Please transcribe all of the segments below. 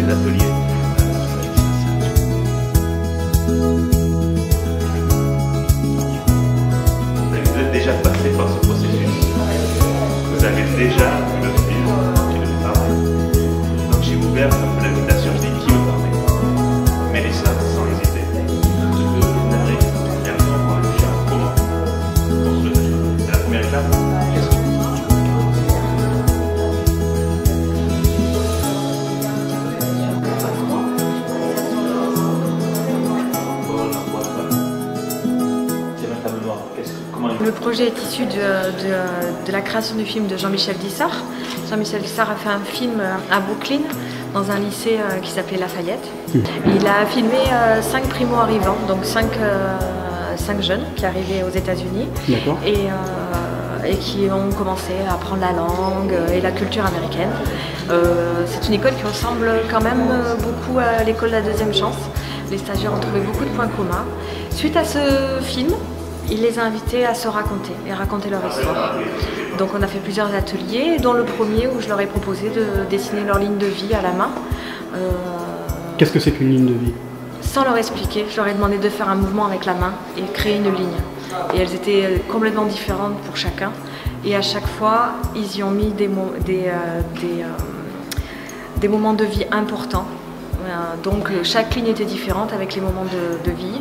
les ateliers. Vous êtes déjà passé par ce processus. Vous avez déjà vu le film qui devait parler. Donc j'ai ouvert un peu l'invitation, je dis qui veut parler. Mélissa, sans hésiter. C'est la première étape. Le projet est issu de la création du film de Jean-Michel Dissart. Jean-Michel Dissart a fait un film à Brooklyn, dans un lycée qui s'appelait Lafayette. Il a filmé 5 primo-arrivants, donc 5 jeunes qui arrivaient aux États-Unis et qui ont commencé à apprendre la langue et la culture américaine. C'est une école qui ressemble quand même beaucoup à l'école de la deuxième chance. Les stagiaires ont trouvé beaucoup de points communs. Suite à ce film, il les a invités à se raconter et raconter leur histoire. Donc on a fait plusieurs ateliers, dont le premier où je leur ai proposé de dessiner leur ligne de vie à la main. Qu'est-ce que c'est qu'une ligne de vie? Sans leur expliquer, je leur ai demandé de faire un mouvement avec la main et créer une ligne. Et elles étaient complètement différentes pour chacun. Et à chaque fois, ils y ont mis des moments de vie importants. Donc chaque ligne était différente avec les moments de vie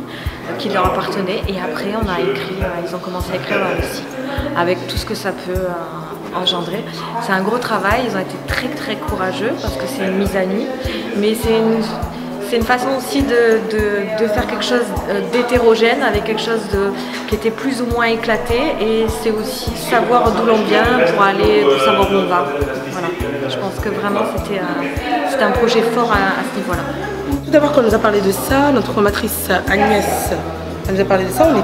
qui leur appartenaient, et après on a écrit, ils ont commencé à écrire leur récit avec tout ce que ça peut engendrer. C'est un gros travail, ils ont été très très courageux parce que c'est une mise à nu, mais c'est une façon aussi de faire quelque chose d'hétérogène avec quelque chose qui était plus ou moins éclaté, et c'est aussi savoir d'où l'on vient pour savoir où on va. Voilà. Je pense que vraiment c'était un projet fort à ce niveau-là. Tout d'abord, quand on nous a parlé de ça, notre formatrice Agnès, elle nous a parlé de ça, on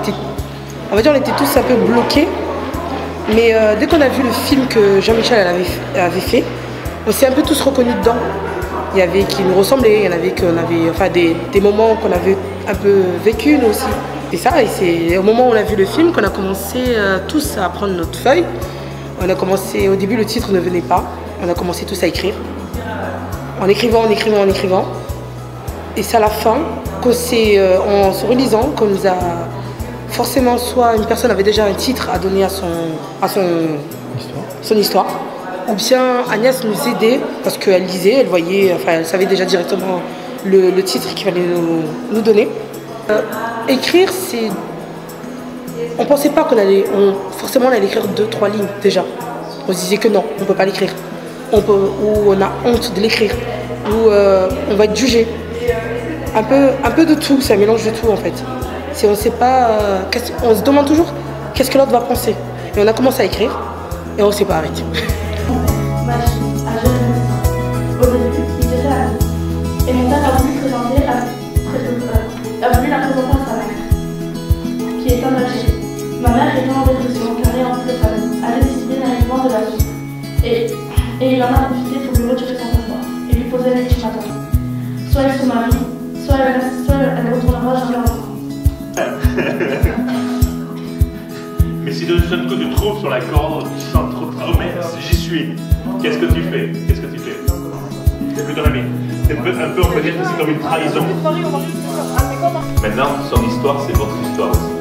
va dire on était tous un peu bloqués. Mais dès qu'on a vu le film que Jean-Michel avait fait, on s'est un peu tous reconnus dedans. Il y avait qui nous ressemblaient, il y en avait des moments qu'on avait un peu vécu nous aussi. Et ça, et c'est au moment où on a vu le film qu'on a commencé tous à prendre notre feuille. On a commencé, au début le titre ne venait pas, on a commencé tous à écrire. En écrivant. Et c'est à la fin, en se relisant, qu'on nous a forcément, soit une personne avait déjà un titre à donner à son histoire, ou bien Agnès nous aidait parce qu'elle lisait, elle voyait, elle savait déjà directement le titre qu'il fallait nous donner. Écrire, c'est... On ne pensait pas forcément on allait écrire 2-3 lignes déjà. On se disait que non, on ne peut pas l'écrire. Ou on a honte de l'écrire, ou on va être jugé. Un peu de tout, c'est un mélange de tout en fait. On sait pas, on se demande toujours qu'est-ce que l'autre va penser. Et on a commencé à écrire et on ne s'est pas arrêté. Au début, il était à nous. Et mon père a voulu la présenter à sa mère, qui est en Algérie. Ma mère étant en dépression, car elle est en famille, a décidé naïvement de la suivre. Et il en a profité pour lui retirer son passeport et lui poser l'ultimatum. Soit elle se marie, soit elle retournera jamais en France. Mais si d'un coup tu te trouves sur la corde, tu sens trop traumé, j'y suis. Qu'est-ce que tu fais? C'est plutôt la mienne. C'est un peu, on peut dire que c'est comme une trahison. Maintenant, son histoire, c'est votre histoire aussi.